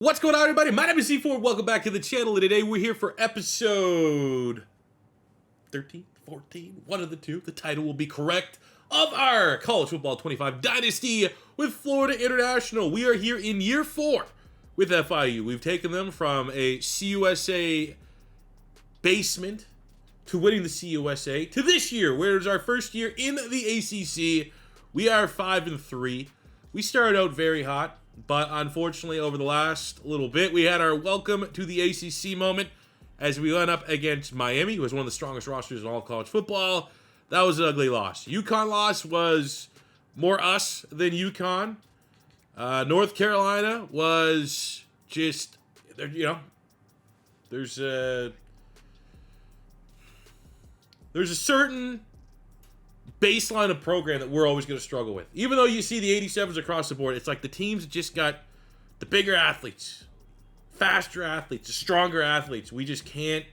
What's going on, everybody? My name is Z4. Welcome back to the channel. And today we're here for episode 13, 14, one of the two. The title will be correct. Of our College Football 25 Dynasty with Florida International. We are here in year 4 with FIU. We've taken them from a CUSA basement to winning the CUSA to this year, where it's our first year in the ACC. We are 5-3. We started out very hot. But unfortunately, over the last little bit, we had our welcome to the ACC moment as we went up against Miami, who was one of the strongest rosters in all of college football. That was an ugly loss. UConn loss was more us than UConn. North Carolina was just, there's a certain baseline of program that we're always going to struggle with. Even though you see the 87s across the board, it's like the teams just got the bigger athletes, faster athletes, the stronger athletes. We can't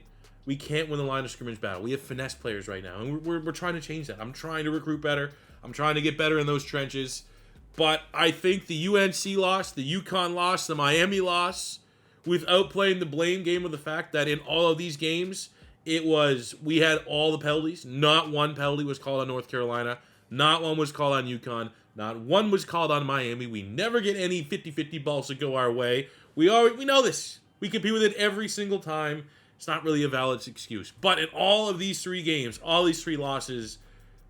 win the line of scrimmage battle. We have finesse players right now, and we're trying to change that. I'm trying to recruit better. I'm trying to get better in those trenches. But I think the UNC loss, the UConn loss, the Miami loss, without playing the blame game of the fact that in all of these games, we had all the penalties. Not one penalty was called on North Carolina. Not one was called on UConn. Not one was called on Miami. We never get any 50-50 balls that go our way. We know this. We compete with it every single time. It's not really a valid excuse. But in all of these 3 games, all these 3 losses,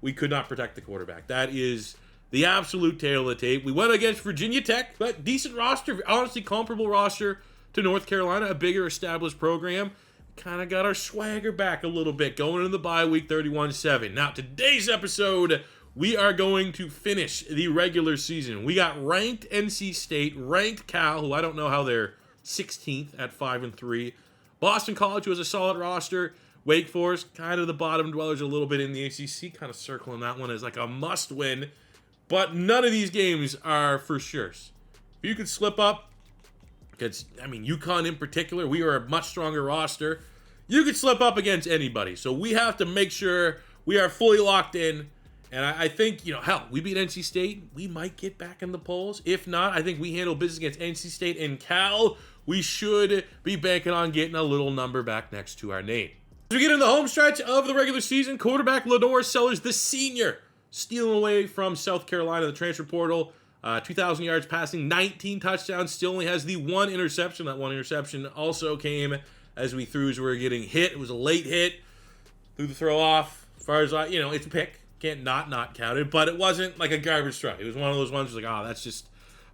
we could not protect the quarterback. That is the absolute tail of the tape. We went against Virginia Tech, but decent roster. Honestly, comparable roster to North Carolina, a bigger established program. Kind of got our swagger back a little bit going into the bye week 31-7. Now, today's episode, we are going to finish the regular season. We got ranked NC State, ranked Cal, who I don't know how they're 16th at 5-3. Boston College, who has a solid roster. Wake Forest, kind of the bottom dwellers a little bit in the ACC, kind of circling that one as like a must win. But none of these games are for sure. If you could slip up, because, UConn in particular, we are a much stronger roster. You could slip up against anybody. So we have to make sure we are fully locked in. And I think, hell, we beat NC State. We might get back in the polls. If not, I think we handle business against NC State and Cal. We should be banking on getting a little number back next to our name. As we get in the home stretch of the regular season, quarterback LaNorris Sellers, the senior, stealing away from South Carolina, the transfer portal. 2,000 yards passing, 19 touchdowns, still only has the 1 interception. That 1 interception also came as we were getting hit. It was a late hit. Threw the throw off. As far as it's a pick. Can't not count it. But it wasn't like a garbage throw. It was one of those ones like, that's just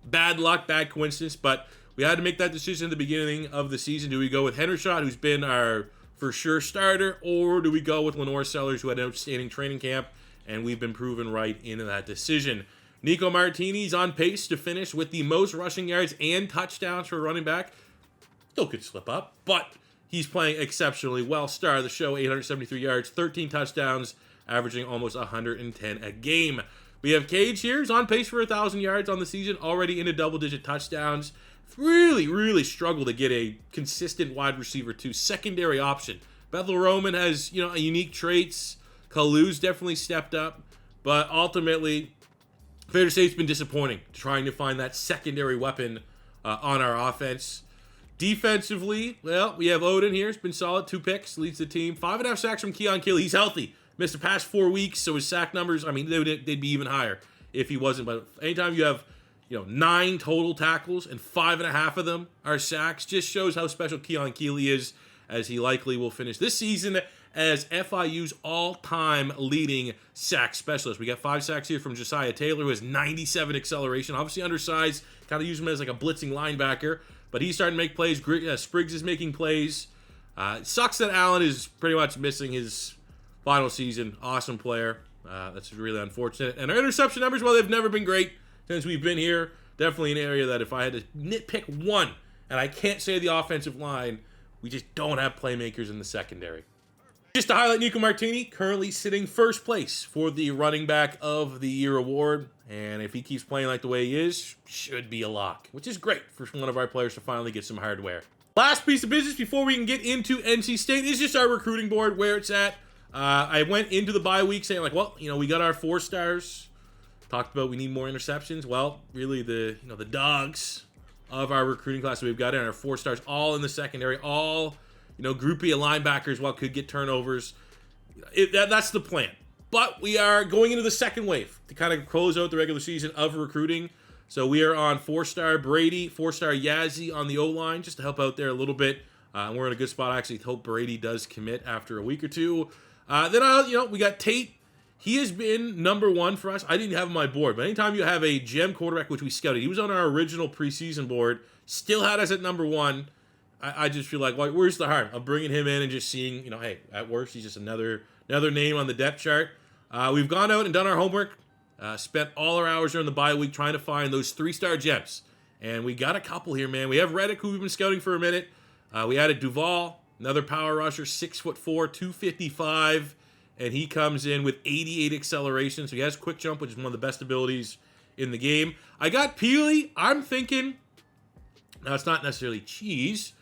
bad luck, bad coincidence. But we had to make that decision at the beginning of the season. Do we go with Hendershot, who's been our for sure starter, or do we go with LaNorris Sellers, who had an outstanding training camp, and we've been proven right in that decision. Nico Martini's on pace to finish with the most rushing yards and touchdowns for a running back. Still could slip up, but he's playing exceptionally well. Star of the show, 873 yards, 13 touchdowns, averaging almost 110 a game. We have Cage here. He's on pace for 1,000 yards on the season, already into double-digit touchdowns. Really struggled to get a consistent wide receiver to secondary option. Bethel Roman has, unique traits. Kalu's definitely stepped up, but ultimately, fair to say it's been disappointing trying to find that secondary weapon on our offense. Defensively, well, we have Odin here. It's been solid. 2 picks, leads the team. 5.5 sacks from Keon Keeley. He's healthy. Missed the past 4 weeks, so his sack numbers, they'd be even higher if he wasn't. But anytime you have, 9 total tackles and 5.5 of them are sacks, just shows how special Keon Keeley is, as he likely will finish this season as FIU's all-time leading sack specialist. We got 5 sacks here from Josiah Taylor, who has 97 acceleration. Obviously undersized, kind of use him as like a blitzing linebacker, but he's starting to make plays. Spriggs is making plays. It sucks that Allen is pretty much missing his final season. Awesome player. That's really unfortunate. And our interception numbers, well, they've never been great since we've been here. Definitely an area that if I had to nitpick one, and I can't say the offensive line, we just don't have playmakers in the secondary. Just to highlight Nico Martini, currently sitting first place for the running back of the year award. And if he keeps playing like the way he is, should be a lock, which is great for one of our players to finally get some hardware. Last piece of business before we can get into NC State is just our recruiting board, where it's at. I went into the bye week saying we got our 4 stars. Talked about we need more interceptions. Well, really the dogs of our recruiting class that we've got in. Our 4 stars all in the secondary, all, Group B linebackers while could get turnovers. That's the plan. But we are going into the second wave to kind of close out the regular season of recruiting. So we are on 4-star Brady, 4-star Yazzie on the O-line, just to help out there a little bit. We're in a good spot. I actually hope Brady does commit after a week or two. Then we got Tate. He has been number 1 for us. I didn't have him on my board, but anytime you have a gem quarterback, which we scouted, he was on our original preseason board, still had us at number 1. I just feel like, where's the harm of bringing him in and just seeing, hey, at worst, he's just another name on the depth chart. We've gone out and done our homework, spent all our hours during the bye week trying to find those 3-star gems. And we got a couple here, man. We have Reddick, who we've been scouting for a minute. We added Duval, another power rusher, 6'4", 255. And he comes in with 88 acceleration, so he has quick jump, which is one of the best abilities in the game. I got Peely. I'm thinking, now it's not necessarily cheese.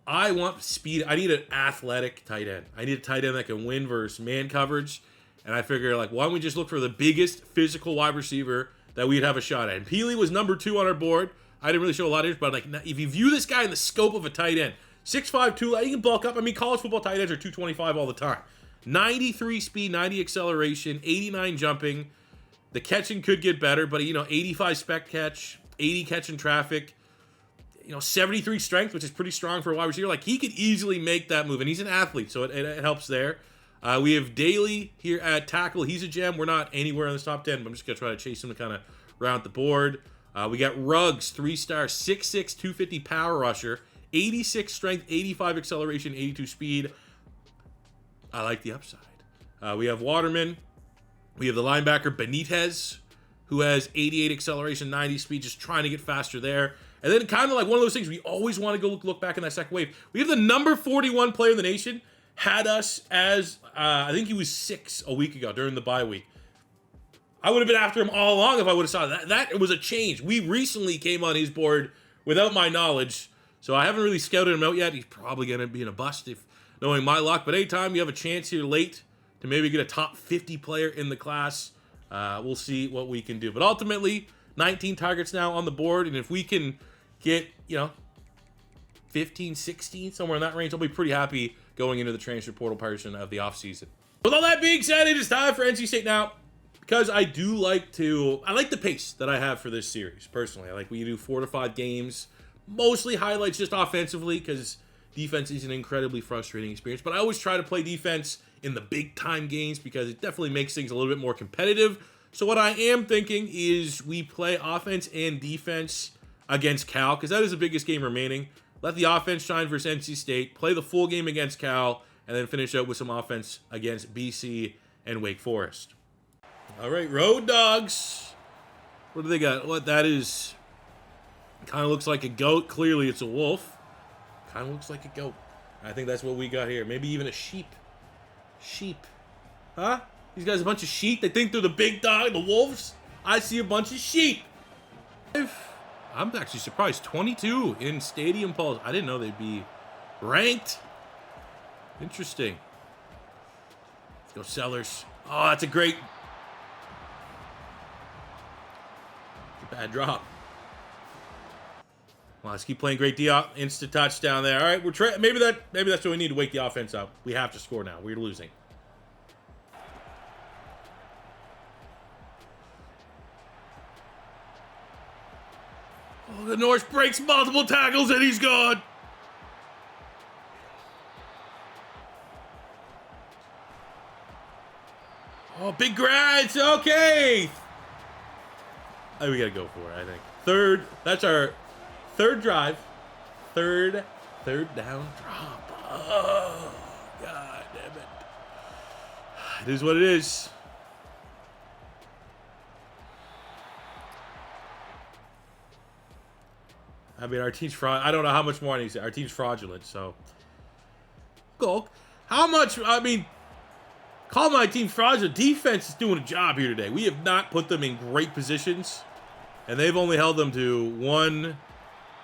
I want speed. I need an athletic tight end. I need a tight end that can win versus man coverage. And I figure, why don't we just look for the biggest physical wide receiver that we'd have a shot at? And Peely was number 2 on our board. I didn't really show a lot of interest, but if you view this guy in the scope of a tight end, 6'5", 2, you can bulk up. College football tight ends are 225 all the time. 93 speed, 90 acceleration, 89 jumping. The catching could get better, but 85 spec catch, 80 catch in traffic, 73 strength, which is pretty strong for a wide receiver. He could easily make that move, and he's an athlete, so it helps there. We have Daly here at tackle. He's a gem. We're not anywhere in the top 10, but I'm just going to try to chase him to kind of round the board. We got Ruggs, 3-star, 6'6", 250 power rusher, 86 strength, 85 acceleration, 82 speed. I like the upside. We have Waterman. We have the linebacker Benitez, who has 88 acceleration, 90 speed, just trying to get faster there. And then kind of like one of those things, we always want to go look back in that second wave. We have the number 41 player in the nation, had us as, I think he was 6 a week ago during the bye week. I would have been after him all along if I would have saw that. That was a change. We recently came on his board without my knowledge, so I haven't really scouted him out yet. He's probably going to be in a bust if knowing my luck. But anytime you have a chance here late to maybe get a top 50 player in the class, we'll see what we can do. But ultimately, 19 targets now on the board, and if we can get, 15, 16, somewhere in that range, I'll be pretty happy going into the transfer portal portion of the offseason. With all that being said, it is time for NC State now, because I like the pace that I have for this series, personally. I like when you do 4 to 5 games, mostly highlights just offensively, because defense is an incredibly frustrating experience, but I always try to play defense in the big-time games because it definitely makes things a little bit more competitive. So what I am thinking is we play offense and defense against Cal, because that is the biggest game remaining. Let the offense shine versus NC State, play the full game against Cal, and then finish out with some offense against BC and Wake Forest. All right, Road Dogs. What do they got? What that is, kind of looks like a goat. Clearly it's a wolf. Kind of looks like a goat. I think that's what we got here. Maybe even a sheep. Sheep. Huh? These guys are a bunch of sheep. They think they're the big dog, the wolves. I see a bunch of sheep. I'm actually surprised. 22 in Stadium Pulse. I didn't know they'd be ranked. Interesting. Let's go Sellers. Oh, that's a great... It's a bad drop. Well, let's keep playing great D. Instant touchdown there. All right, maybe that's what we need to wake the offense up. We have to score now. We're losing. Oh, LaNorris breaks multiple tackles and he's gone. Oh, big grabs. Okay. Oh, we gotta go for it, I think. Third. That's our third drive. Third down drop. Oh, God damn it. It is what it is. I mean, our team's fraud. I don't know how much more I need to say. Our team's fraudulent, so. Go. How much? I mean, call my team fraudulent. Defense is doing a job here today. We have not put them in great positions, and they've only held them to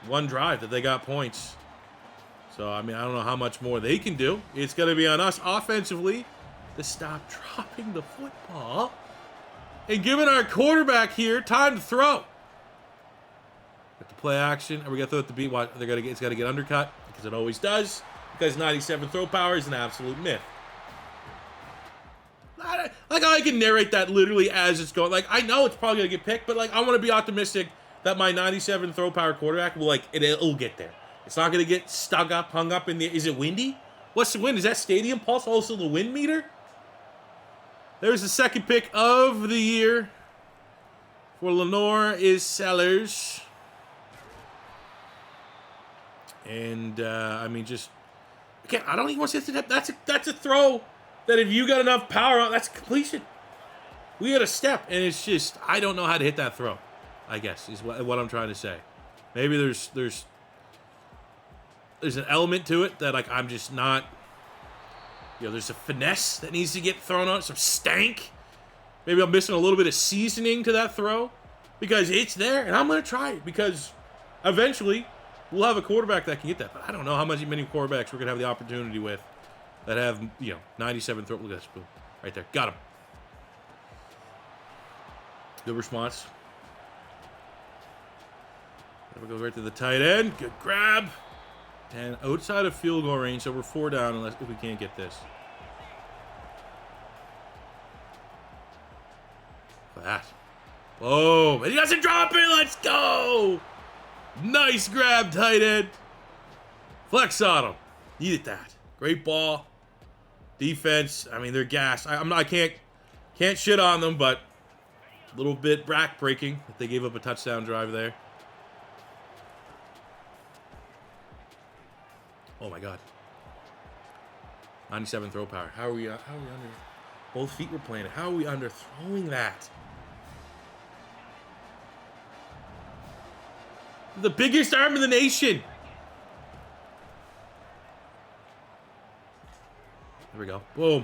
one drive that they got points. So, I mean, I don't know how much more they can do. It's going to be on us offensively to stop dropping the football and giving our quarterback here time to throw. play action. Are we gonna throw it to beat? What? It's gotta get undercut because it always does. Because 97 throw power is an absolute myth. Like I can narrate that literally as it's going. Like I know it's probably gonna get picked, but like I want to be optimistic that my 97 throw power quarterback will it'll get there. It's not gonna get hung up in the. Is it windy? What's the wind? Is that Stadium Pulse also the wind meter? There's the second pick of the year for LaNorris Sellers. And, I mean, just... Again, I don't even want to say that's a throw that if you got enough power on, that's a completion. We had a step, and it's just... I don't know how to hit that throw, I guess, is what I'm trying to say. Maybe there's an element to it that, like, I'm just not... You know, there's a finesse that needs to get thrown on, some stank. Maybe I'm missing a little bit of seasoning to that throw because it's there, and I'm going to try it because eventually we'll have a quarterback that can get that. But I don't know how many quarterbacks we're going to have the opportunity with that have, 97 throw. Look at this. Boom. Right there. Got him. Good response. That goes right to the tight end. Good grab. And outside of field goal range, so we're 4 down if we can't get this. That. Boom. And he doesn't drop it. Let's go. Nice grab, tight end. Flex on him. Needed that. Great ball. Defense. I mean, they're gassed. I can't shit on them, but a little bit back-breaking that they gave up a touchdown drive there. Oh my God. 97 throw power. How are we under? Both feet were planted. How are we underthrowing that? The biggest arm in the nation. There we go. Boom.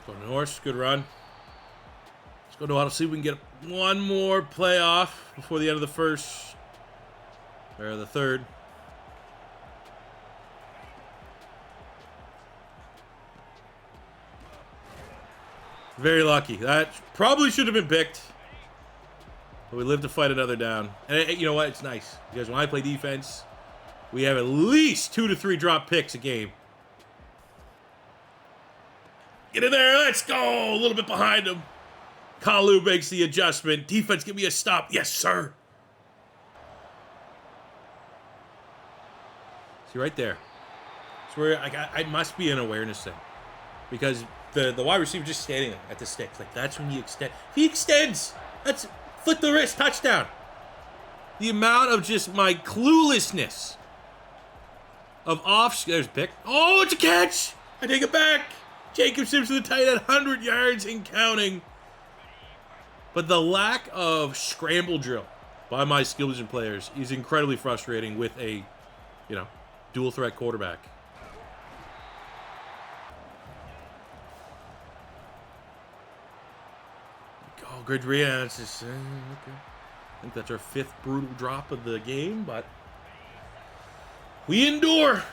Let's go Norris. Good run. Let's go to auto. See if we can get one more playoff before the end of the first. Or the third. Very lucky. That probably should have been picked. But we live to fight another down. And you know what? It's nice. Because when I play defense, we have at least 2 to 3 drop picks a game. Get in there. Let's go. A little bit behind him. Kalu makes the adjustment. Defense, give me a stop. Yes, sir. See, right there. It's where I must be an awareness thing. Because the wide receiver just standing there at the sticks. Like, that's when you extend. If he extends, that's flick the wrist, touchdown. The amount of just my cluelessness of off. There's a pick. Oh, it's a catch. I take it back. Jacob Simpson, the tight end, 100 yards and counting. But the lack of scramble drill by my skill position players is incredibly frustrating with a, dual threat quarterback. Oh, good read. That's just, okay. I think that's our 5th brutal drop of the game, but we endure.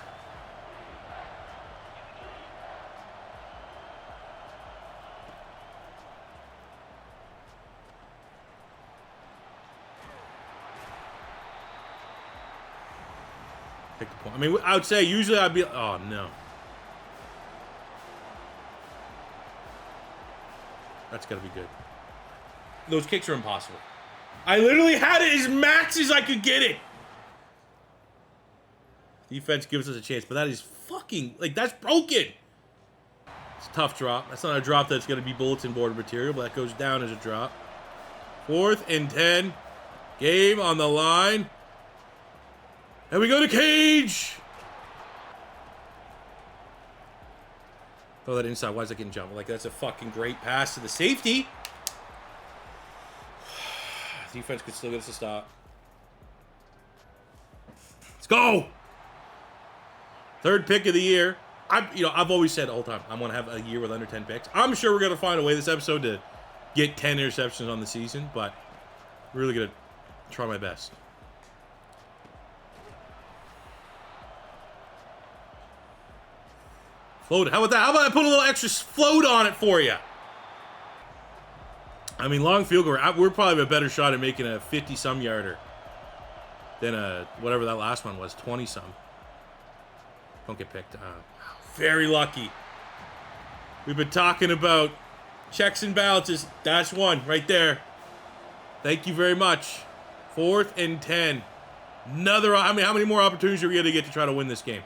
Pick the point. I mean, I would say usually I'd be. Oh no. That's gotta be good. Those kicks are impossible. I literally had it as max as I could get it. Defense gives us a chance, but that is fucking, that's broken. It's a tough drop. That's not a drop that's going to be bulletin board material, but that goes down as a drop. 4th and 10. Game on the line. And we go to Cage. Throw that inside. Why is that getting jumped? That's a fucking great pass to the safety. Defense could still get us a stop. Let's go. 3rd pick of the year. I've always said the whole time I want to have a year with under 10 picks. I'm sure we're gonna find a way this episode to get 10 interceptions on the season, but I'm really gonna try my best. Float. How about that? How about I put a little extra float on it for you? I mean, long field goal, we're probably a better shot at making a 50-some yarder than a, whatever that last one was, 20-some. Don't get picked. Very lucky. We've been talking about checks and balances. That's one right there. Thank you very much. 4th and 10. Another, I mean, how many more opportunities are we going to get to try to win this game?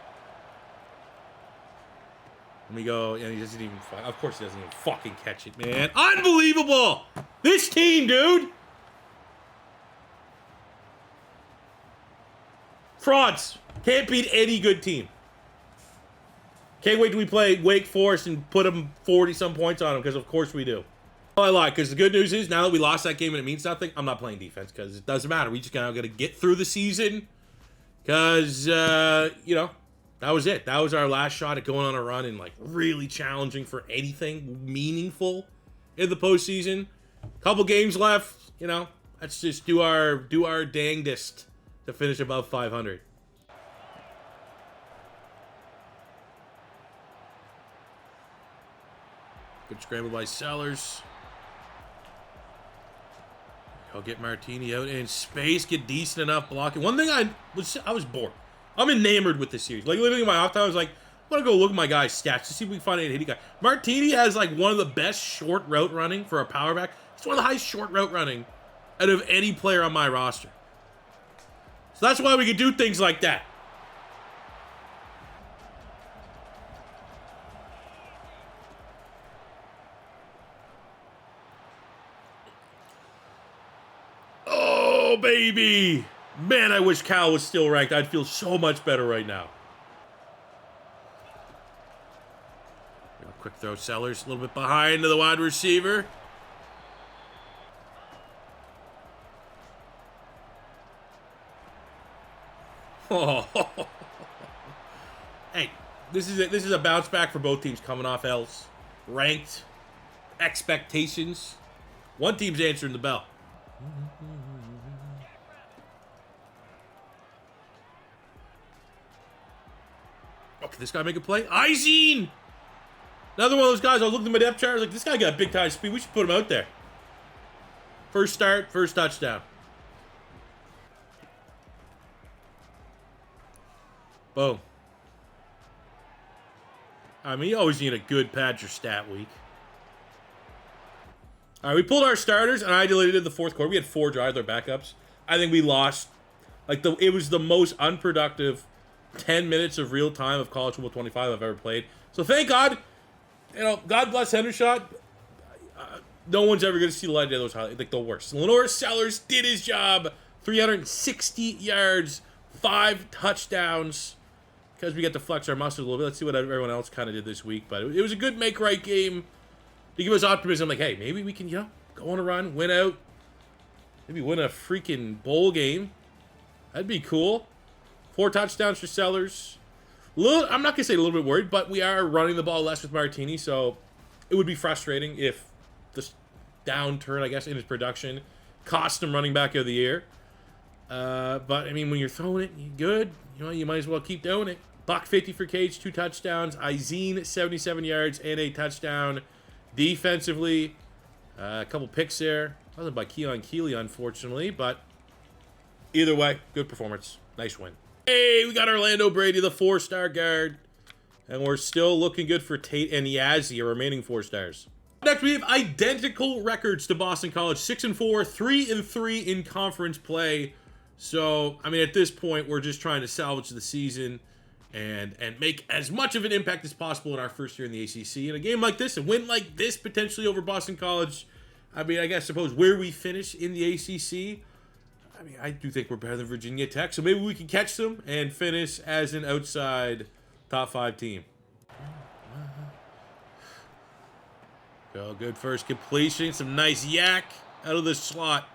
Let me go, and he doesn't even, of course he doesn't even fucking catch it, man. Unbelievable! This team, dude! Frauds. Can't beat any good team. Can't wait till we play Wake Forest and put them 40-some points on them, because of course we do. Well, I lie, because the good news is, now that we lost that game and it means nothing, I'm not playing defense, because it doesn't matter. We just got to get through the season, because, you know, that was it. That was our last shot at going on a run and, like, really challenging for anything meaningful in the postseason. Couple games left, you know. Let's just do our dangdest to finish above 500. Good scramble by Sellers. I'll get Martini out in space, get decent enough blocking. One thing I was bored. I'm enamored with this series. Like, literally in my off time, I was like, I'm going to go look at my guy's stats to see if we can find any hitty guy. Martini has, like, one of the best short route running for a power back. He's one of the highest short route running out of any player on my roster. So that's why we can do things like that. Oh, baby. Man, I wish Cal was still ranked. I'd feel so much better right now. Quick throw, Sellers a little bit behind to the wide receiver. Oh. Hey, this is a bounce back for both teams coming off L's. Ranked expectations. One team's answering the bell. Oh, can this guy make a play? Izine! Another one of those guys, I was looking at my depth chart, I was like, this guy got big time speed. We should put him out there. First start, first touchdown. Boom. I mean, you always need a good Badger stat week. All right, we pulled our starters, and I deleted the fourth quarter. We had 4 drives, our backups. I think we lost. Like, it was the most unproductive 10 minutes of real time of college football 25 I've ever played. So thank God, you know, God bless Hendershot. No one's ever going to see the light of those highlights, like the worst. LaNorris Sellers did his job. 360 yards, 5 touchdowns. Because we get to flex our muscles a little bit. Let's see what everyone else kind of did this week. But it was a good make-right game to give us optimism. Like, hey, maybe we can, you know, go on a run, win out. Maybe win a freaking bowl game. That'd be cool. 4 touchdowns for Sellers. I'm not going to say a little bit worried, but we are running the ball less with Martini, so it would be frustrating if this downturn, I guess, in his production cost him running back of the year. But, I mean, when you're throwing it, you're good. You know, you might as well keep doing it. $150 for Cage, 2 touchdowns. Izine, 77 yards and a touchdown. Defensively, a couple picks there. Wasn't by Keon Keeley, unfortunately, but either way, good performance. Nice win. Hey, we got Orlando Brady, the 4-star guard. And we're still looking good for Tate and Yazzie, our remaining 4 stars. Next, we have identical records to Boston College. 6-4, 3-3 in conference play. So, I mean, at this point, we're just trying to salvage the season and make as much of an impact as possible in our first year in the ACC. In a game like this, a win like this, potentially over Boston College, I mean, I suppose where we finish in the ACC, I mean, I do think we're better than Virginia Tech, so maybe we can catch them and finish as an outside top 5 team. Go, good first completion. Some nice yak out of the slot.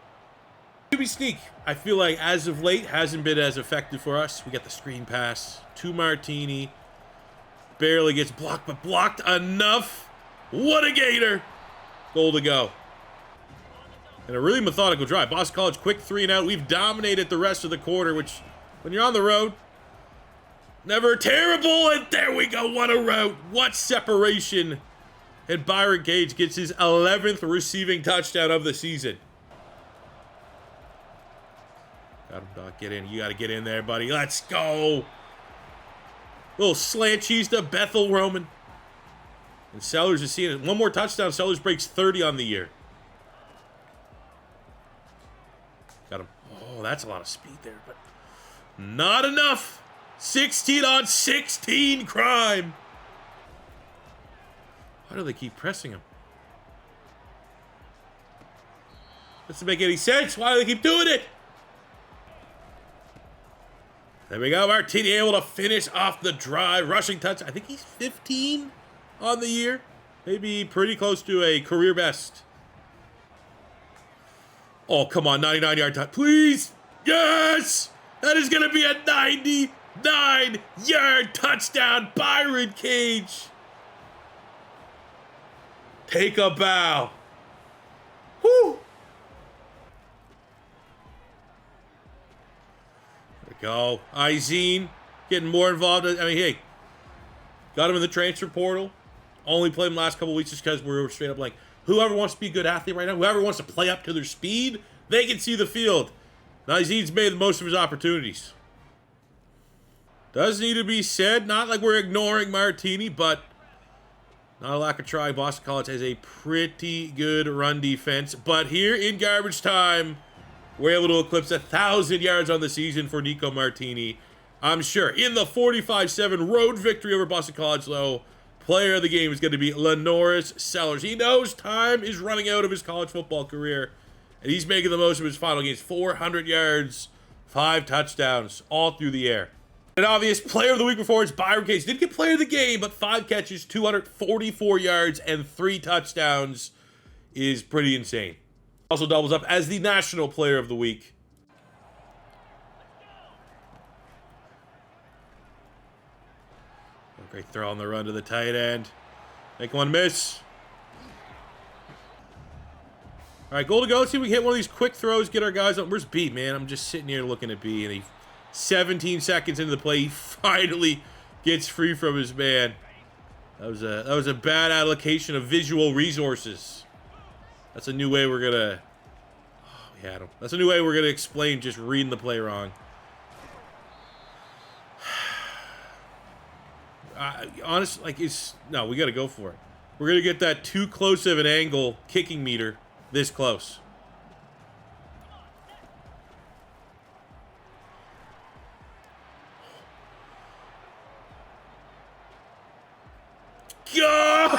QB sneak, I feel like as of late hasn't been as effective for us. We got the screen pass to Martini. Barely gets blocked, but blocked enough. What a gator. Goal to go. And a really methodical drive. Boston College, quick 3 and out. We've dominated the rest of the quarter, which, when you're on the road, Never terrible, and there we go. What a route. What separation. And Byron Cage gets his 11th receiving touchdown of the season. Got him, Doc. Get in. You got to get in there, buddy. Let's go. Little slant cheese to Bethel Roman. And Sellers is seeing it. One more touchdown. Sellers breaks 30 on the year. Got him. Oh, that's a lot of speed there, but not enough. 16 on 16 crime. Why do they keep pressing him? Doesn't make any sense. Why do they keep doing it? There we go. Martini able to finish off the drive. Rushing touch. I think he's 15 on the year. Maybe pretty close to a career best. Oh, come on. 99-yard touch. Please. Yes. That is going to be a 99-yard touchdown. Byron Cage. Take a bow. Woo. There we go. Izine getting more involved. I mean, hey, got him in the transfer portal. Only played him last couple weeks just because we were straight up like, whoever wants to be a good athlete right now, whoever wants to play up to their speed, they can see the field. Izine's made the most of his opportunities. Does need to be said, not like we're ignoring Martini, but not a lack of try. Boston College has a pretty good run defense. But here in garbage time, we're able to eclipse 1,000 yards on the season for Nico Martini. I'm sure in the 45-7 road victory over Boston College, though, player of the game is going to be LaNorris Sellers. He knows time is running out of his college football career, and he's making the most of his final games. 400 yards, 5 touchdowns, all through the air. An obvious player of the week performance, Byron Cage. Didn't get player of the game, but 5 catches, 244 yards, and 3 touchdowns is pretty insane. Also doubles up as the national player of the week. Great throw on the run to the tight end. Make one miss. All right, goal to go. Let's see if we can hit one of these quick throws, get our guys up. Where's B, man? I'm just sitting here looking at B, and he 17 seconds into the play, he finally gets free from his man. That was a bad allocation of visual resources. That's a new way we're gonna. Oh, we had him. That's a new way we're gonna explain just reading the play wrong. Honestly, like no, we got to go for it. We're gonna get that too close of an angle kicking meter this close. Go!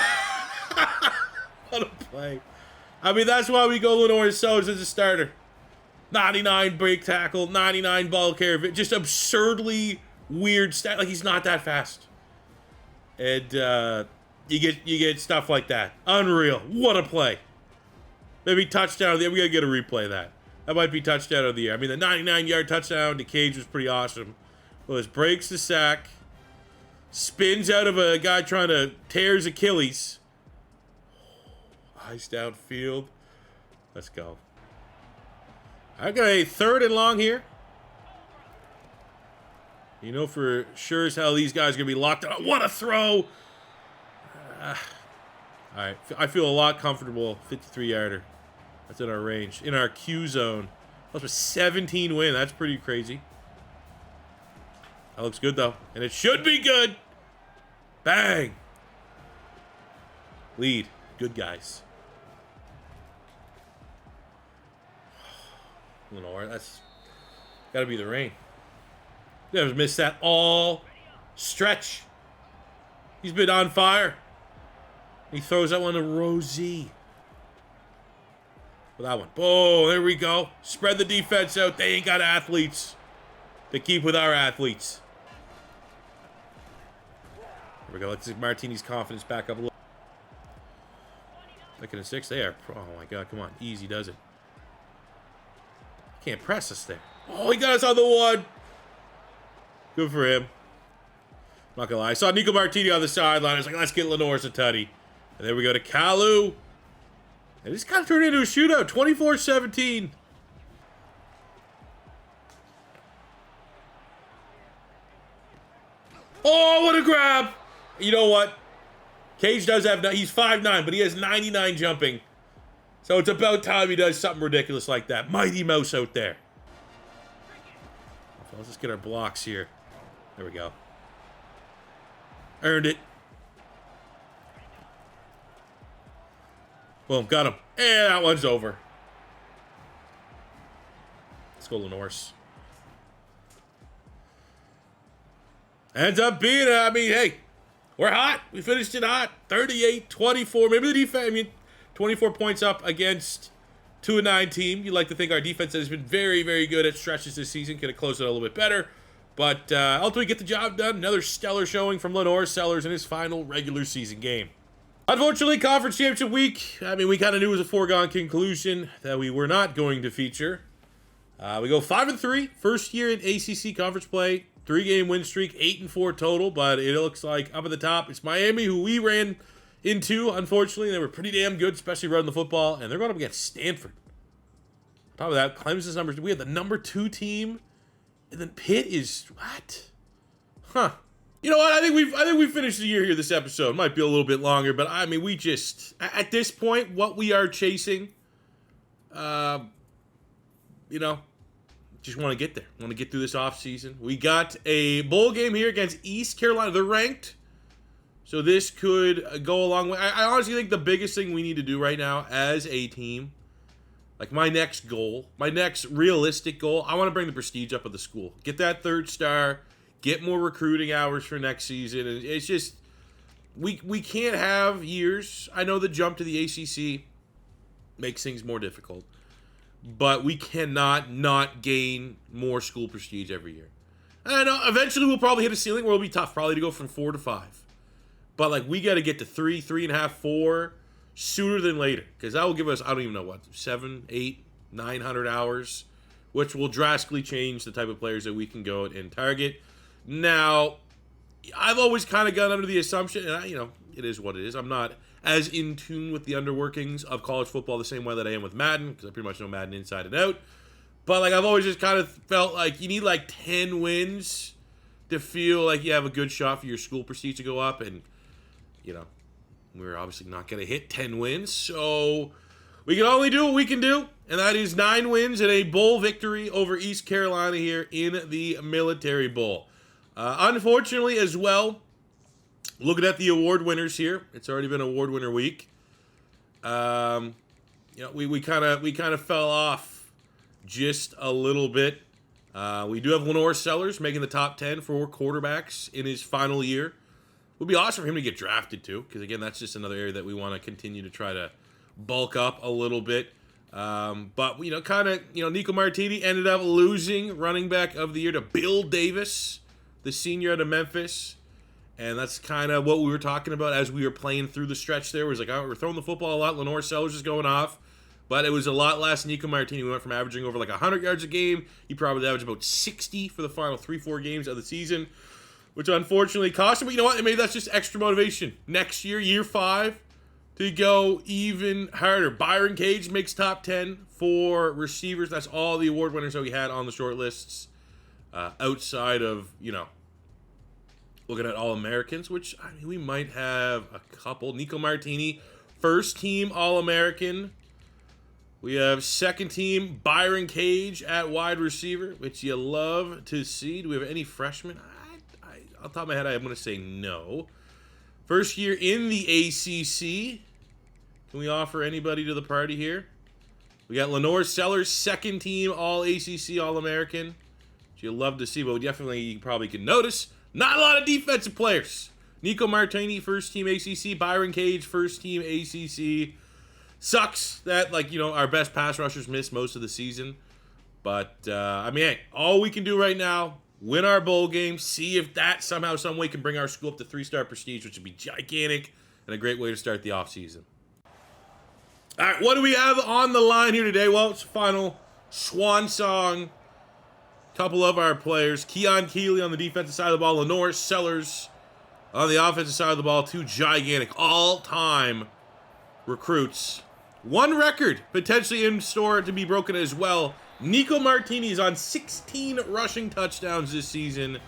What a play. I mean, that's why we go LaNorris Sellers as a starter. 99 break tackle, 99 ball carry. Just absurdly weird stat. Like, he's not that fast. And you get stuff like that. Unreal. What a play. Maybe touchdown of the year. We got to get a replay of that. That might be touchdown of the year. I mean, the 99-yard touchdown to Cage was pretty awesome. Well, his breaks the sack. Spins out of a guy trying to tear his Achilles. Eyes downfield. Let's go. I've got a 3rd and long here. You know for sure as hell these guys are going to be locked out. What a throw! All right. I feel a lot comfortable. 53-yarder. That's in our range. In our Q zone. That's a 17 win. That's pretty crazy. That looks good, though. And it should be good. Bang. Lead. Good guys. LaNorris, that's got to be the rain. Never missed that all stretch. He's been on fire. He throws that one to Rosie. For that one. Oh, there we go. Spread the defense out. They ain't got athletes to keep with our athletes. There we go. Let's get Martini's confidence back up a little. Second and 6. They are. Oh my God. Come on. Easy does it. Can't press us there. Oh, he got us on the 1. Good for him. Not gonna lie. I saw Nico Martini on the sideline. I was like, let's get LaNorris a tutty. And there we go to Kalu. And this kind of turned into a shootout. 24-17. Oh, what a grab! You know what? Cage does have, he's 5'9", but he has 99 jumping. So it's about time he does something ridiculous like that. Mighty Mouse out there. So let's just get our blocks here. There we go. Earned it. Boom, got him. And that one's over. Let's go, LaNorris. Ends up being, I mean, hey, we're hot. We finished it hot. 38-24. Maybe the defense, 24 points up against 2-9 team. You'd like to think our defense has been very, very good at stretches this season. Could have closed it a little bit better. But ultimately get the job done. Another stellar showing from LaNorris Sellers in his final regular season game. Unfortunately, Conference Championship Week, we kind of knew it was a foregone conclusion that we were not going to feature. We go 5-3, first year in ACC conference play. 3-game win streak, 8-4 total, but it looks like up at the top, it's Miami, who we ran into, unfortunately. They were pretty damn good, especially running the football, and they're going up against Stanford. On top of that, Clemson's numbers, we had the number 2 team, and then Pitt is, what? Huh. You know what, I think we finished the year here this episode. Might be a little bit longer, but we just, at this point, what we are chasing, just want to get there. Want to get through this offseason. We got a bowl game here against East Carolina. They're ranked, so this could go a long way. I honestly think the biggest thing we need to do right now as a team, like my next goal, my next realistic goal, I want to bring the prestige up of the school. Get that 3rd star, get more recruiting hours for next season. And it's just, we can't have years. I know the jump to the ACC makes things more difficult. But we cannot not gain more school prestige every year. I know eventually we'll probably hit a ceiling where it'll be tough, probably to go from 4 to 5. But we got to get to 3, 3.5, 4 sooner than later, because that will give us, I don't even know what, 7, 8, 900 hours, which will drastically change the type of players that we can go and target. Now, I've always kind of gone under the assumption, and it is what it is. I'm not as in tune with the underworkings of college football the same way that I am with Madden, because I pretty much know Madden inside and out. But I've always just kind of felt like you need 10 wins to feel like you have a good shot for your school prestige to go up. And, we're obviously not going to hit 10 wins. So we can only do what we can do. And that is 9 wins and a bowl victory over East Carolina here in the Military Bowl. Unfortunately as well, looking at the award winners here, it's already been award winner week. We kind of fell off just a little bit. We do have LaNorris Sellers making the top 10 for quarterbacks in his final year. It would be awesome for him to get drafted too, because again, that's just another area that we want to continue to try to bulk up a little bit. But Nico Martini ended up losing running back of the year to Bill Davis, the senior out of Memphis. And that's kind of what we were talking about as we were playing through the stretch there. It was we're throwing the football a lot. LaNorris Sellers is going off. But it was a lot less Nico Martini. We went from averaging over 100 yards a game. He probably averaged about 60 for the final 3-4 games of the season, which unfortunately cost him. But you know what? Maybe that's just extra motivation. Next year, year 5, to go even harder. Byron Cage makes top 10 for receivers. That's all the award winners that we had on the short lists. Outside of, looking at All-Americans, which, we might have a couple. Nico Martini, first team All-American. We have second team Byron Cage at wide receiver, which you love to see. Do we have any freshmen? Off the top of my head, I'm going to say no. First year in the ACC. Can we offer anybody to the party here? We got LaNorris Sellers, second team All-ACC All-American, which you love to see, but you probably can notice, not a lot of defensive players. Nico Martini, first team ACC. Byron Cage, first team ACC. Sucks that, our best pass rushers missed most of the season. But, hey, all we can do right now, win our bowl game, see if that somehow, some way can bring our school up to 3-star prestige, which would be gigantic and a great way to start the offseason. All right, what do we have on the line here today? Well, it's final swan song. Couple of our players, Keon Keeley on the defensive side of the ball, LaNorris Sellers on the offensive side of the ball, 2 gigantic all-time recruits. 1 record potentially in store to be broken as well. Nico Martini is on 16 rushing touchdowns this season.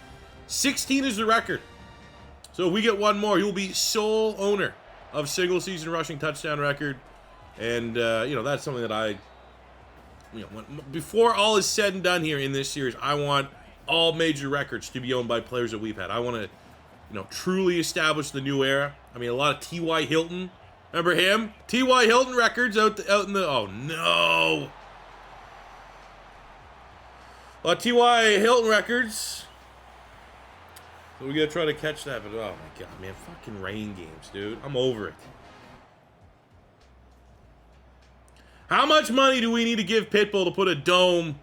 16 is the record So if we get one more, he will be sole owner of single season rushing touchdown record. And, that's something that I, before all is said and done here in this series, I want all major records to be owned by players that we've had. I want to, truly establish the new era. I mean, a lot of T.Y. Hilton. Remember him? T.Y. Hilton records out in the, oh no. A lot of T.Y. Hilton records. So we gotta try to catch that, but oh my god, man, fucking rain games, dude. I'm over it. How much money do we need to give Pitbull to put a dome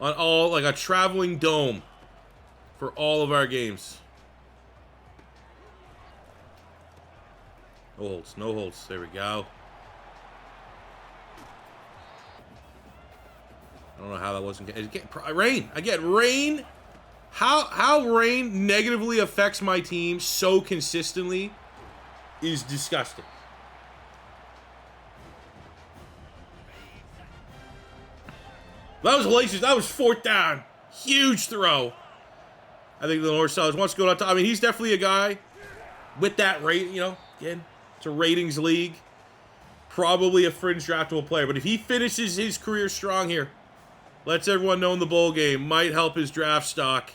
on all, like a traveling dome for all of our games? No holds, no holds. There we go. I don't know how that wasn't getting rain. I get rain. How rain negatively affects my team so consistently is disgusting. That was hellacious. That was 4th down. Huge throw. I think the LaNorris Sellers wants to go on top. I mean, he's definitely a guy with that rate, again, it's a ratings league. Probably a fringe draftable player. But if he finishes his career strong here, lets everyone know in the bowl game, might help his draft stock.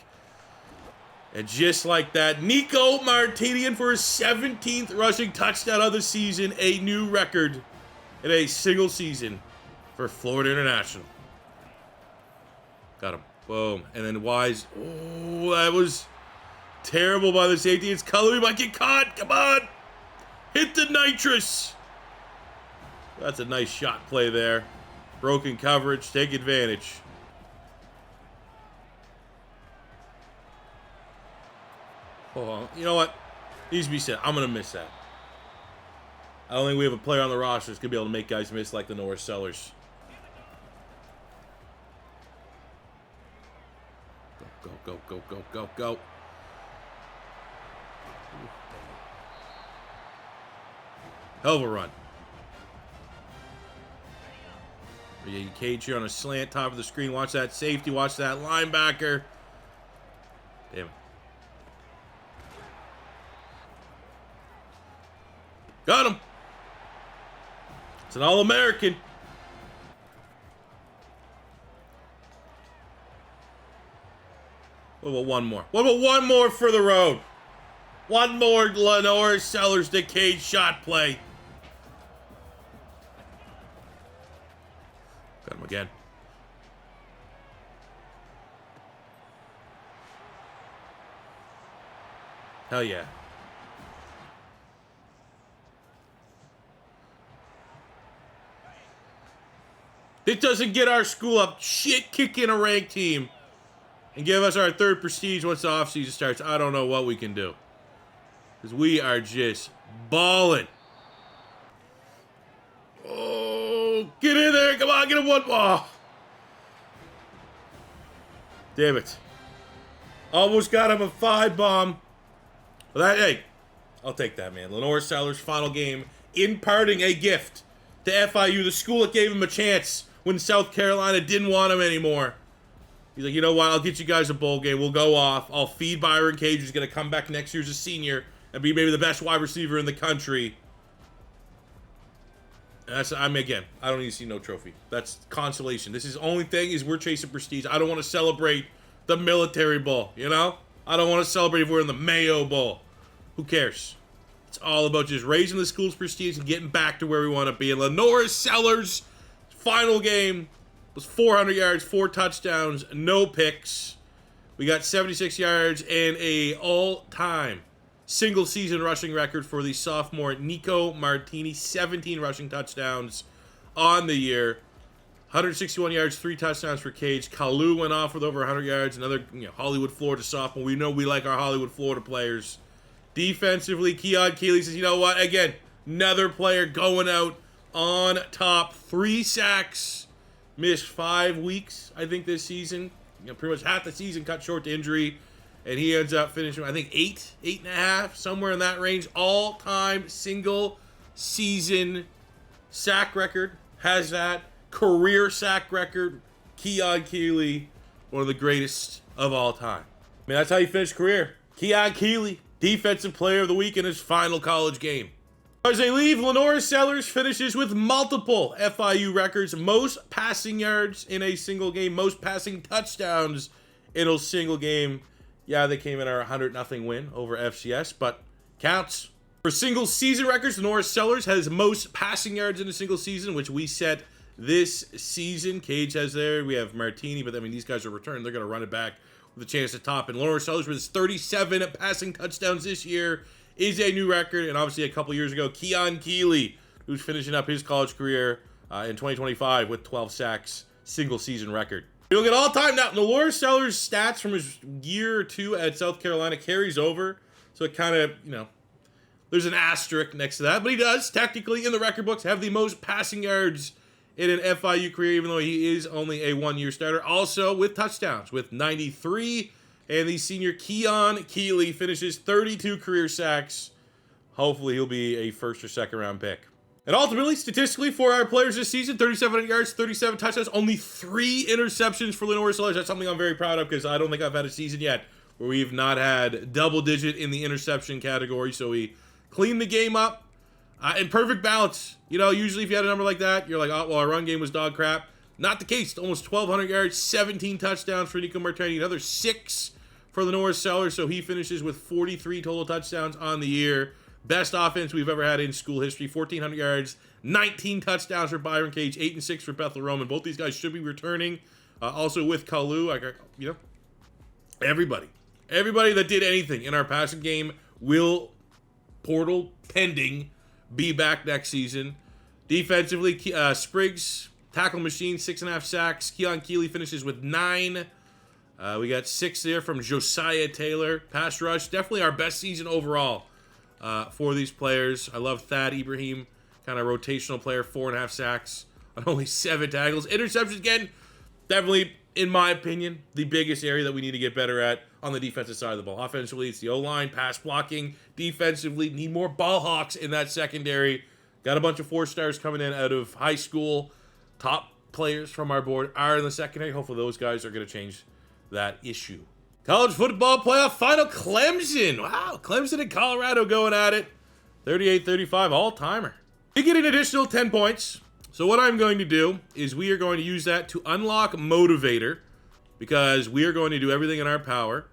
And just like that, Nico Martini for his 17th rushing touchdown of the season, a new record in a single season for Florida International. Got him. Boom. And then Wise. Oh, that was terrible by the safety. It's Color. We might get caught. Come on. Hit the nitrous. That's a nice shot play there. Broken coverage. Take advantage. Oh, you know what? Needs to be said. I'm going to miss that. I don't think we have a player on the roster that's going to be able to make guys miss like the LaNorris Sellers. Go, go, go, go, go, go. Hell of a run. Yeah, you cage here on a slant, top of the screen. Watch that safety. Watch that linebacker. Damn it. Got him. It's an All-American. What about one more? What about one more for the road? One more LaNorris Sellers to cage shot play. Got him again. Hell yeah. It doesn't get our school up shit kicking a ranked team and give us our 3rd prestige once the offseason starts. I don't know what we can do. Because we are just balling. Oh, get in there. Come on, get him one. Oh. Damn it. Almost got him a 5 bomb. But that, hey, I'll take that, man. LaNorris Sellers' final game, imparting a gift to FIU, the school that gave him a chance when South Carolina didn't want him anymore. He's like, you know what? I'll get you guys a bowl game. We'll go off. I'll feed Byron Cage, who's going to come back next year as a senior and be maybe the best wide receiver in the country. And that's, again, I don't need to see no trophy. That's consolation. This is the only thing is we're chasing prestige. I don't want to celebrate the Military Bowl, I don't want to celebrate if we're in the Mayo Bowl. Who cares? It's all about just raising the school's prestige and getting back to where we want to be. And LaNorris Sellers' final game was 400 yards, 4 touchdowns, no picks. We got 76 yards and a all-time single-season rushing record for the sophomore Nico Martini. 17 rushing touchdowns on the year. 161 yards, 3 touchdowns for Cage. Kalu went off with over 100 yards. Another Hollywood, Florida sophomore. We know we like our Hollywood, Florida players. Defensively, Keon Keeley says, you know what? Again, another player going out on top. 3 sacks. Missed 5 weeks, I think, this season. Pretty much half the season cut short to injury. And he ends up finishing, I think, 8.5, somewhere in that range. All-time single-season sack record. Has that. Career sack record. Keon Keeley, one of the greatest of all time. I mean, that's how you finish career. Keon Keeley, Defensive Player of the Week in his final college game. As they leave, LaNorris Sellers finishes with multiple FIU records. Most passing yards in a single game. Most passing touchdowns in a single game. Yeah, they came in our 100-0 win over FCS, but counts. For single season records, LaNorris Sellers has most passing yards in a single season, which we set this season. Cage has there. We have Martini, but I mean, these guys are returned. They're going to run it back with a chance to top. And LaNorris Sellers with his 37 passing touchdowns this year is a new record. And obviously a couple years ago, Keon Keeley, who's finishing up his college career in 2025 with 12 sacks, single season record. You look at all time now, LaNorris Sellers' stats from his year or two at South Carolina carries over. So it kind of, you know, there's an asterisk next to that. But he does, technically, in the record books, have the most passing yards in an FIU career, even though he is only a one-year starter. Also with touchdowns, with 93. And the senior Keon Keeley finishes 32 career sacks. Hopefully he'll be a first or second round pick. And ultimately, statistically, for our players this season, 3,700 yards, 37 touchdowns, only 3 interceptions for LaNorris Sellers. That's something I'm very proud of because I don't think I've had a season yet where we've not had double-digit in the interception category. So we cleaned the game up. And perfect balance. You know, usually if you had a number like that, you're like, oh, well, our run game was dog crap. Not the case. Almost 1,200 yards, 17 touchdowns for Nico Martini, another 6 for LaNorris Sellers. So he finishes with 43 total touchdowns on the year. Best offense we've ever had in school history. 1,400 yards, 19 touchdowns for Byron Cage, 8 and 6 for Bethel Roman. Both these guys should be returning. Also with Kalu, you know, everybody that did anything in our passing game will, portal pending, be back next season. Defensively, Spriggs, tackle machine, 6.5 sacks. Keon Keeley finishes with 9. We got 6 there from Josiah Taylor. Pass rush, definitely our best season overall for these players. I love Thad Ibrahim, kind of rotational player, 4.5 sacks on only 7 tackles. Interceptions, again, definitely, in my opinion, the biggest area that we need to get better at on the defensive side of the ball. Offensively, it's the O-line, pass blocking. Defensively, need more ball hawks in that secondary. Got a bunch of 4-stars coming in out of high school. Top players from our board are in the secondary. Hopefully those guys are going to change that issue. College football playoff final, Clemson. Wow, Clemson and Colorado going at it. 38-35, all-timer. You get an additional 10 points. So what I'm going to do is we are going to use that to unlock Motivator, because we are going to do everything in our power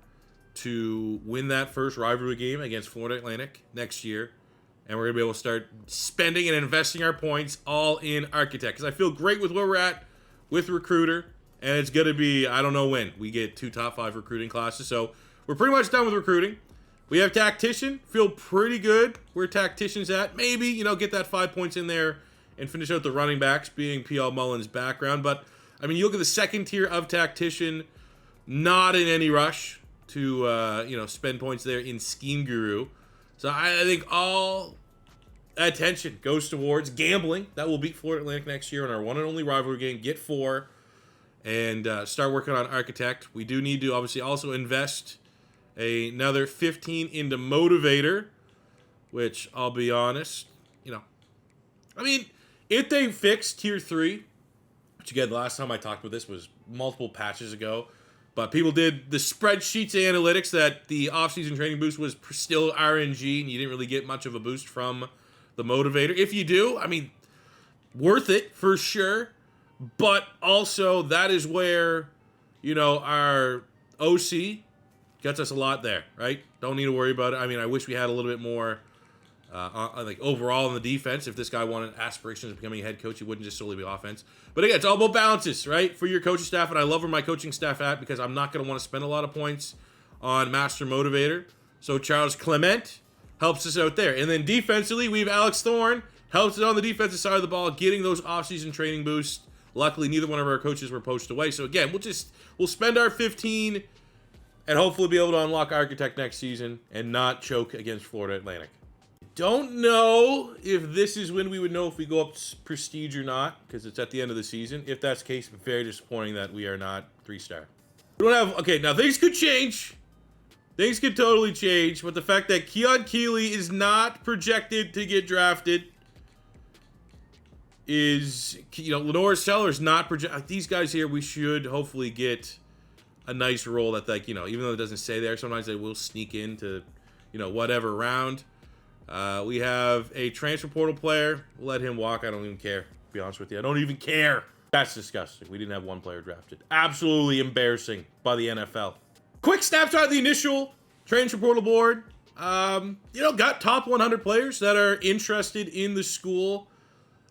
to win that first rivalry game against Florida Atlantic next year. And we're going to be able to start spending and investing our points all in Architect. Because I feel great with where we're at with Recruiter. And it's going to be, I don't know when, we get 2 top 5 recruiting classes. So we're pretty much done with recruiting. We have Tactician. Feel pretty good where Tactician's at. Maybe, you know, get that 5 points in there and finish out the running backs, being P.L. Mullen's background. But, I mean, you look at the second tier of Tactician, not in any rush to, you know, spend points there in Scheme Guru. So I think all attention goes towards gambling. That will beat Florida Atlantic next year in our one and only rivalry game. Get 4 and start working on Architect. We do need to obviously also invest another 15 into Motivator, which I'll be honest, you know, I mean, if they fix Tier 3, which again, the last time I talked about this was multiple patches ago, but people did the spreadsheets analytics that the off-season training boost was still RNG, and you didn't really get much of a boost from the Motivator. If you do, I mean, worth it for sure, but also that is where, you know, our OC gets us a lot there, right? Don't need to worry about it. I mean, I wish we had a little bit more like overall in the defense. If this guy wanted aspirations of becoming a head coach, he wouldn't just solely be offense. But again, it's all about balances, right? For your coaching staff, and I love where my coaching staff at, because I'm not going to want to spend a lot of points on Master Motivator. So Charles Clement helps us out there. And then defensively, we have Alex Thorne, helps us on the defensive side of the ball, getting those offseason training boosts. Luckily, neither one of our coaches were poached away. So again, we'll spend our 15 and hopefully be able to unlock Architect next season and not choke against Florida Atlantic. Don't know if this is when we would know if we go up prestige or not, because it's at the end of the season. If that's the case, it's very disappointing that we are not 3-star. We don't have, okay, now things could change. Things could totally change, but the fact that Keon Keeley is not projected to get drafted is, you know, LaNorris Sellers not projected. These guys here, we should hopefully get a nice role that, like, you know, even though it doesn't say there, sometimes they will sneak into, you know, whatever round. We have a transfer portal player. We'll let him walk. I don't even care, to be honest with you. I don't even care. That's disgusting. We didn't have one player drafted. Absolutely embarrassing by the NFL. Quick snapshot of the initial transfer portal board. You know, got top 100 players that are interested in the school.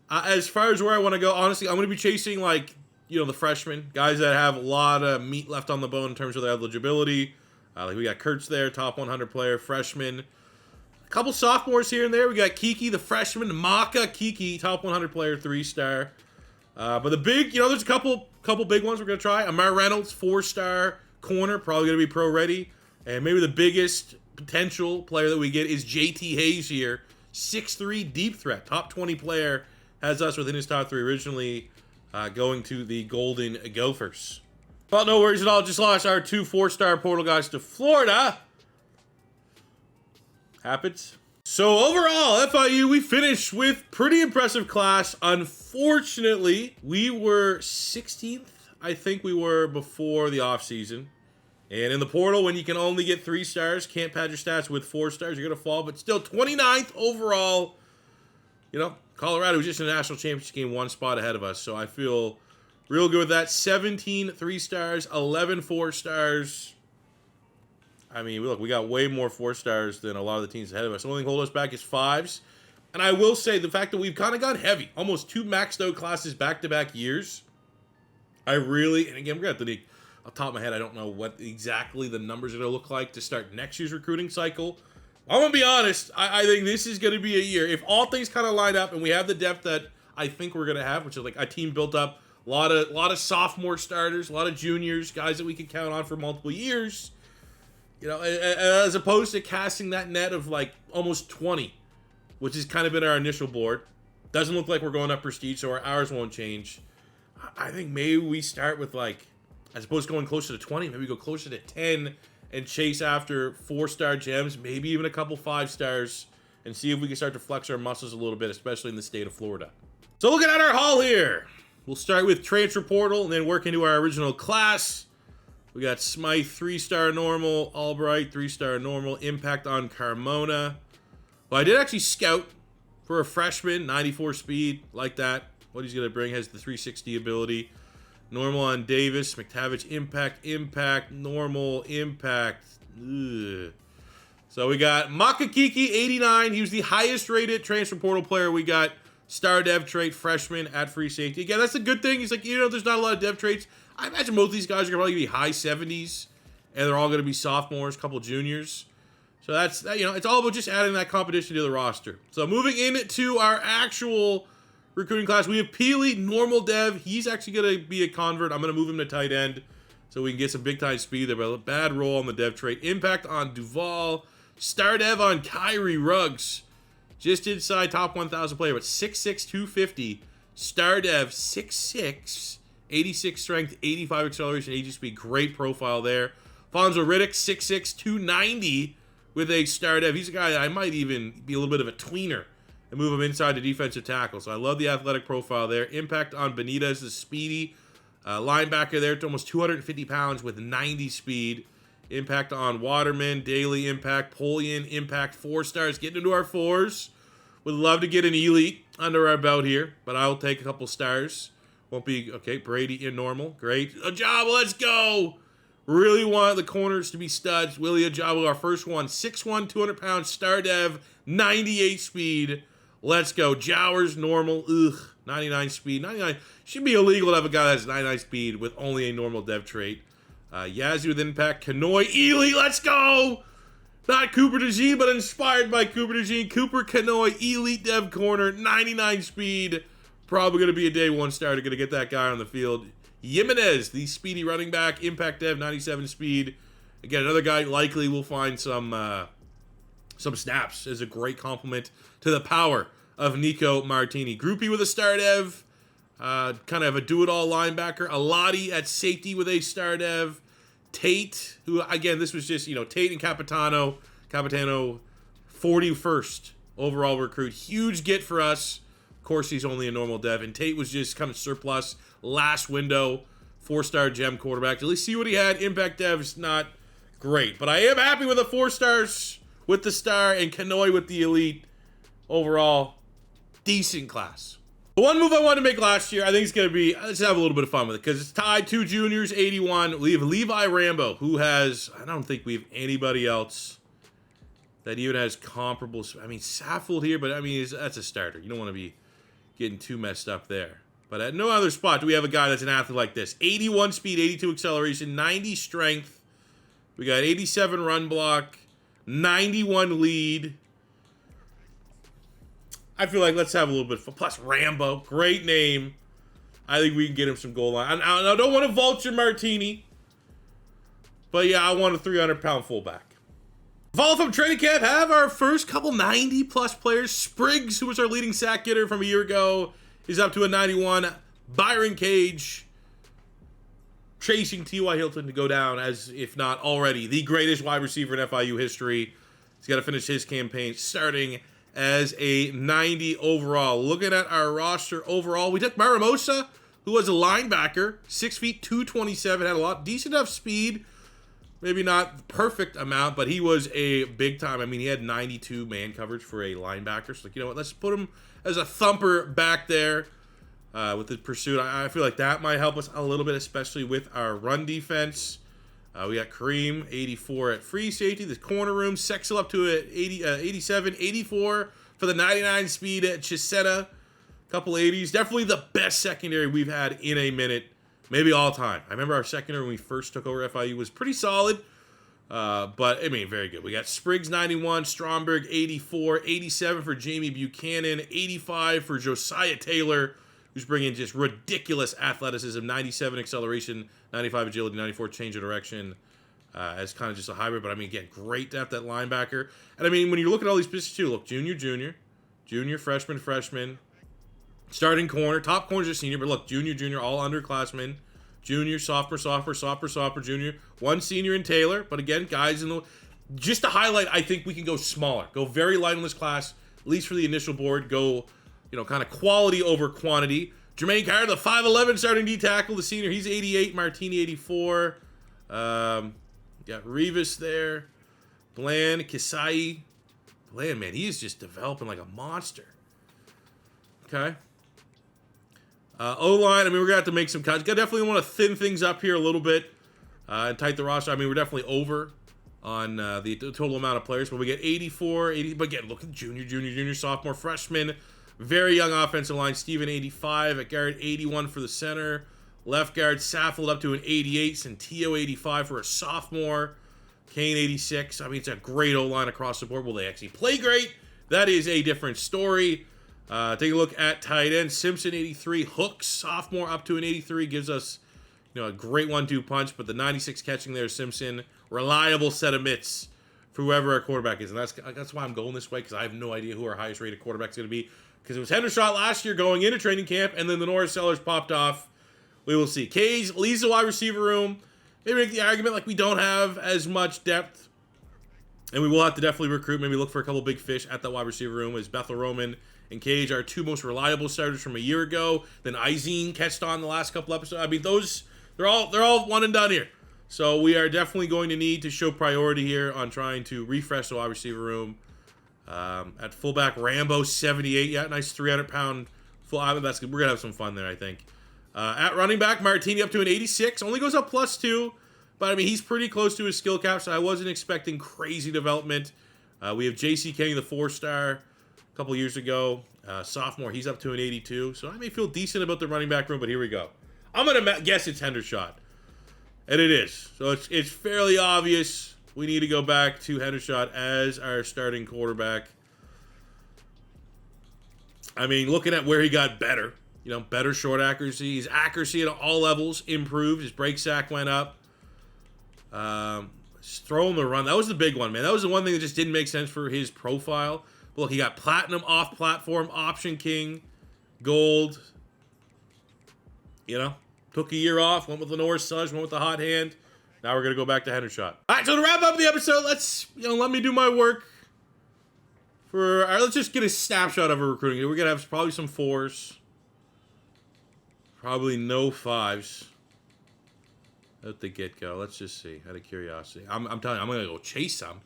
As far as where I want to go, honestly, I'm going to be chasing, like, you know, the freshmen, guys that have a lot of meat left on the bone in terms of their eligibility. Like, we got Kurtz there, top 100 player, freshman. A couple sophomores here and there. We got Kiki, the freshman, Maka Kiki, top 100 player, 3-star. But the big, you know, there's a couple big ones we're going to try. Amar Reynolds, 4-star corner, probably going to be pro ready. And maybe the biggest potential player that we get is JT Hayes here, 6'3", deep threat, top 20 player, has us within his top 3 originally, going to the Golden Gophers. Well, no worries at all. Just lost our 2 4-star portal guys to Florida. Happens. So overall, FIU, we finished with pretty impressive class. Unfortunately, we were 16th, I think we were before the offseason. And in the portal, when you can only get 3 stars, can't pad your stats with 4 stars, you're going to fall. But still, 29th overall. You know, Colorado was just in the national championship game 1 spot ahead of us. So I feel real good with that. 17 3-stars, 11 4-stars. I mean, look, we got way more 4-stars than a lot of the teams ahead of us. The only thing holding us back is 5s. And I will say the fact that we've kind of gone heavy. Almost 2 maxed out classes back-to-back years. I really, and again, we're going to have to off the top of my head, I don't know what exactly the numbers are going to look like to start next year's recruiting cycle. I'm going to be honest. I think this is going to be a year. If all things kind of line up and we have the depth that I think we're going to have, which is like a team built up, a lot of sophomore starters, a lot of juniors, guys that we can count on for multiple years, you know, as opposed to casting that net of like almost 20, which has kind of been our initial board. Doesn't look like we're going up prestige, so our hours won't change. I think maybe we start with, like, as opposed to going closer to 20, maybe go closer to 10 and chase after 4-star gems, maybe even a couple 5-stars, and see if we can start to flex our muscles a little bit, especially in the state of Florida. So looking at our haul here, we'll start with transfer portal and then work into our original class. We got Smythe, 3-star normal, Albright, 3-star normal, impact on Carmona. Well, I did actually scout for a freshman, 94 speed, like that. What he's going to bring has the 360 ability. Normal on Davis, McTavish, impact, normal, impact. Ugh. So we got Makakiki, 89. He was the highest rated transfer portal player. We got star dev trait, freshman at free safety. Again, that's a good thing. He's like, you know, there's not a lot of dev traits. I imagine most of these guys are going to probably be high 70s, and they're all going to be sophomores, a couple juniors. So that's, you know, it's all about just adding that competition to the roster. So moving into our actual recruiting class, we have Peely, normal dev. He's actually going to be a convert. I'm going to move him to tight end so we can get some big-time speed there, but a bad roll on the dev trait. Impact on Duval. Star dev on Kyrie Ruggs. Just inside top 1,000 player, but 6'6", 250. Star dev, 6'6", 86 strength, 85 acceleration, 80 speed. Great profile there. Fonzo Riddick, 6'6", 290 with a star dev. He's a guy that I might even be a little bit of a tweener and move him inside the defensive tackle. So I love the athletic profile there. Impact on Benitez, the speedy linebacker there to almost 250 pounds with 90 speed. Impact on Waterman, daily impact, Polian, impact, 4 stars, getting into our 4s. Would love to get an elite under our belt here, but I'll take a couple stars. Won't be, okay, Brady in normal, great. Ajabo, let's go! Really want the corners to be studs. Willie Ajabo, our first one, 6'1", 200 pounds, star dev, 98 speed. Let's go. Jowers, normal. Ugh. 99 speed. 99. Should be illegal to have a guy that has 99 speed with only a normal dev trait. Yazzie with impact. Kanoy. Ely. Let's go. Not Cooper DeJean, but inspired by Cooper DeJean. Cooper Kanoy. Elite dev corner. 99 speed. Probably going to be a day 1 starter. Going to get that guy on the field. Jimenez, the speedy running back. Impact dev. 97 speed. Again, another guy likely will find some snaps as a great compliment to the power of Nico Martini. Groupie with a star dev, kind of a do-it-all linebacker. Alati at safety with a star dev. Tate, who, again, this was just, you know, Tate and Capitano, 41st overall recruit. Huge get for us. Of course, he's only a normal dev, and Tate was just kind of surplus last window 4-star gem quarterback. At least see what he had. Impact dev is not great. But I am happy with the 4 stars with the star and Kanoy with the elite. Overall, decent class. The one move I wanted to make last year, I think it's going to be, let's have a little bit of fun with it, because it's tied 2 juniors, 81. We have Levi Rambo, who has, I don't think we have anybody else that even has comparable. I mean, Saffold here, but I mean, that's a starter. You don't want to be getting too messed up there. But at no other spot do we have a guy that's an athlete like this. 81 speed, 82 acceleration, 90 strength. We got 87 run block, 91 lead. I feel like let's have a little bit of fun. Plus Rambo, great name. I think we can get him some goal line. I don't want a vulture martini, but yeah, I want a 300-pound fullback. Follow from training camp, have our first couple 90-plus players. Spriggs, who was our leading sack getter from a year ago, is up to a 91. Byron Cage, chasing T.Y. Hilton to go down as, if not already, the greatest wide receiver in FIU history. He's got to finish his campaign starting as a 90 overall. Looking at our roster overall, we took Maramosa, who was a linebacker, 6 feet, 227, had a lot, decent enough speed. Maybe not the perfect amount, but he was a big time. I mean, he had 92 man coverage for a linebacker. So, like, you know what? Let's put him as a thumper back there with the pursuit. I feel like that might help us a little bit, especially with our run defense. We got Kareem, 84 at free safety. The corner room, Sexel up to 87, 84 for the 99 speed at Chisetta. Couple 80s. Definitely the best secondary we've had in a minute. Maybe all time. I remember our secondary when we first took over FIU was pretty solid. But, I mean, very good. We got Spriggs, 91, Stromberg, 84, 87 for Jamie Buchanan, 85 for Josiah Taylor, who's bringing just ridiculous athleticism, 97 acceleration, 95 agility, 94 change of direction, as kind of just a hybrid. But, I mean, again, great to have that linebacker. And, I mean, when you look at all these positions, too, look, junior, freshman, starting corner, top corners are senior, but look, junior, all underclassmen, junior, sophomore, junior, one senior in Taylor. But, again, guys in the, just to highlight, I think we can go smaller, go very light in this class, at least for the initial board, go, you know, kind of quality over quantity. Jermaine Carter, the 5'11 starting D tackle, the senior, he's 88. Martini, 84. Got Rivas there. Bland, Kisai. Bland, man, he is just developing like a monster. Okay. O-line, I mean, we're going to have to make some cuts. Definitely want to thin things up here a little bit and tighten the roster. I mean, we're definitely over on the total amount of players, but we get 84, 80. But again, look at junior, sophomore, freshman. Very young offensive line. Steven, 85. At guard, 81 for the center. Left guard, Saffold up to an 88. Centillo, 85 for a sophomore. Kane, 86. I mean, it's a great O-line across the board. Will they actually play great? That is a different story. Take a look at tight end. Simpson, 83. Hooks, sophomore, up to an 83. Gives us, you know, a great 1-2 punch. But the 96 catching there, Simpson. Reliable set of mitts for whoever our quarterback is. And that's why I'm going this way, because I have no idea who our highest rated quarterback is going to be. Because it was Hendershot last year going into training camp, and then the LaNorris sellers popped off. We will see. Cage leads the wide receiver room. Maybe make the argument like we don't have as much depth. And we will have to definitely recruit, maybe look for a couple big fish at that wide receiver room. As Bethel Roman and Cage, our two most reliable starters from a year ago. Then Izine catched on the last couple episodes. I mean, they're all one and done here. So we are definitely going to need to show priority here on trying to refresh the wide receiver room. At fullback, Rambo, 78. Yeah, nice 300-pound full. That's good. We're going to have some fun there, I think. At running back, Martini up to an 86. Only goes up +2. But, I mean, he's pretty close to his skill cap, so I wasn't expecting crazy development. We have J.C. Kenny, the 4-star, a couple years ago. Sophomore, he's up to an 82. So I may feel decent about the running back room, but here we go. I'm going to guess it's Hendershot. And it is. So it's fairly obvious we need to go back to Hendershot as our starting quarterback. I mean, looking at where he got better, you know, better short accuracy. His accuracy at all levels improved. His break sack went up. Throwing the run, that was the big one, man. That was the one thing that just didn't make sense for his profile. But look, he got platinum off-platform, option king, gold. You know, took a year off, went with LaNorris Sudge, went with the hot hand. Now we're going to go back to Hendershot. All right, so to wrap up the episode, let me do my work. Let's just get a snapshot of our recruiting. We're going to have probably some 4s. Probably no 5s. at the get-go. Let's just see, out of curiosity. I'm telling you, I'm going to go chase some.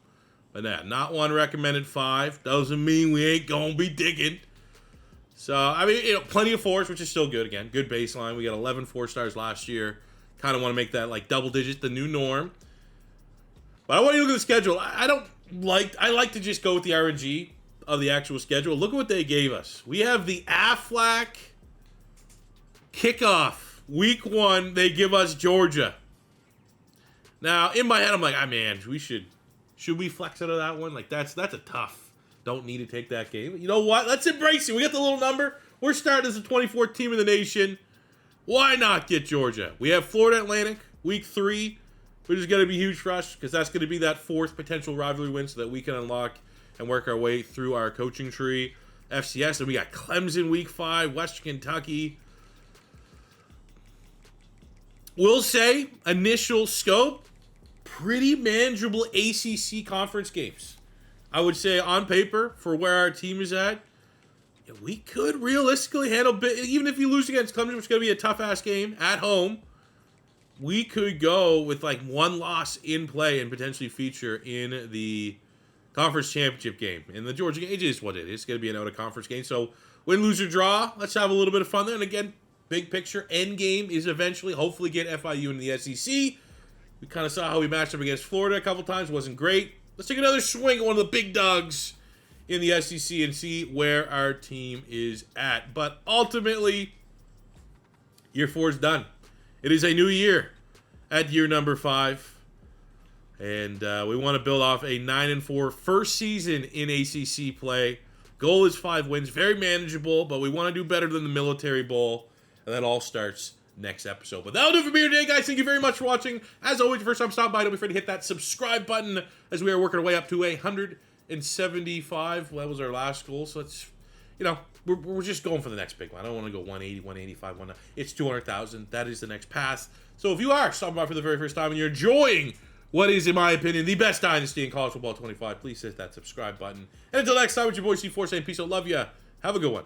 But nah, not one recommended 5. Doesn't mean we ain't going to be digging. So, I mean, plenty of 4s, which is still good. Again, good baseline. We got 11 4-stars last year. Kind of want to make that, like, double digits the new norm. But I want you to look at the schedule. I like to just go with the RNG of the actual schedule. Look at what they gave us. We have the Aflac kickoff. Week 1, they give us Georgia. Now, in my head, I'm like, man, should we flex out of that one? Like, that's a tough. Don't need to take that game. But you know what? Let's embrace it. We got the little number. We're starting as the 24th team in the nation. Why not get Georgia? We have Florida Atlantic, week 3, which is going to be huge for us because that's going to be that 4th potential rivalry win so that we can unlock and work our way through our coaching tree. FCS, and we got Clemson week 5, Western Kentucky. We'll say, initial scope, pretty manageable ACC conference games. I would say on paper, for where our team is at, we could realistically handle, even if you lose against Clemson, which is going to be a tough-ass game at home, we could go with like 1 loss in play and potentially feature in the conference championship game. And the Georgia game, it is what it is. It's going to be an out-of-conference game. So win, lose, or draw, let's have a little bit of fun there. And again, big picture, end game is eventually, hopefully, get FIU in the SEC. We kind of saw how we matched up against Florida a couple times. Wasn't great. Let's take another swing at one of the big dogs in the SEC and see where our team is at. But ultimately, year 4 is done. It is a new year at year number 5. And we want to build off a 9-4 first season in ACC play. Goal is 5 wins. Very manageable, but we want to do better than the Military Bowl. And that all starts next episode. But that'll do it for me today, guys. Thank you very much for watching. As always, first time stop by, don't be afraid to hit that subscribe button as we are working our way up to 175. Well, that was our last goal. So it's, we're just going for the next big one. I don't want to go 180, 185, 190. It's 200,000. That is the next path. So if you are stopping by for the very first time and you're enjoying what is, in my opinion, the best dynasty in college football 25, please hit that subscribe button. And until next time, it's your boy C4 saying peace out. Love ya. Have a good one.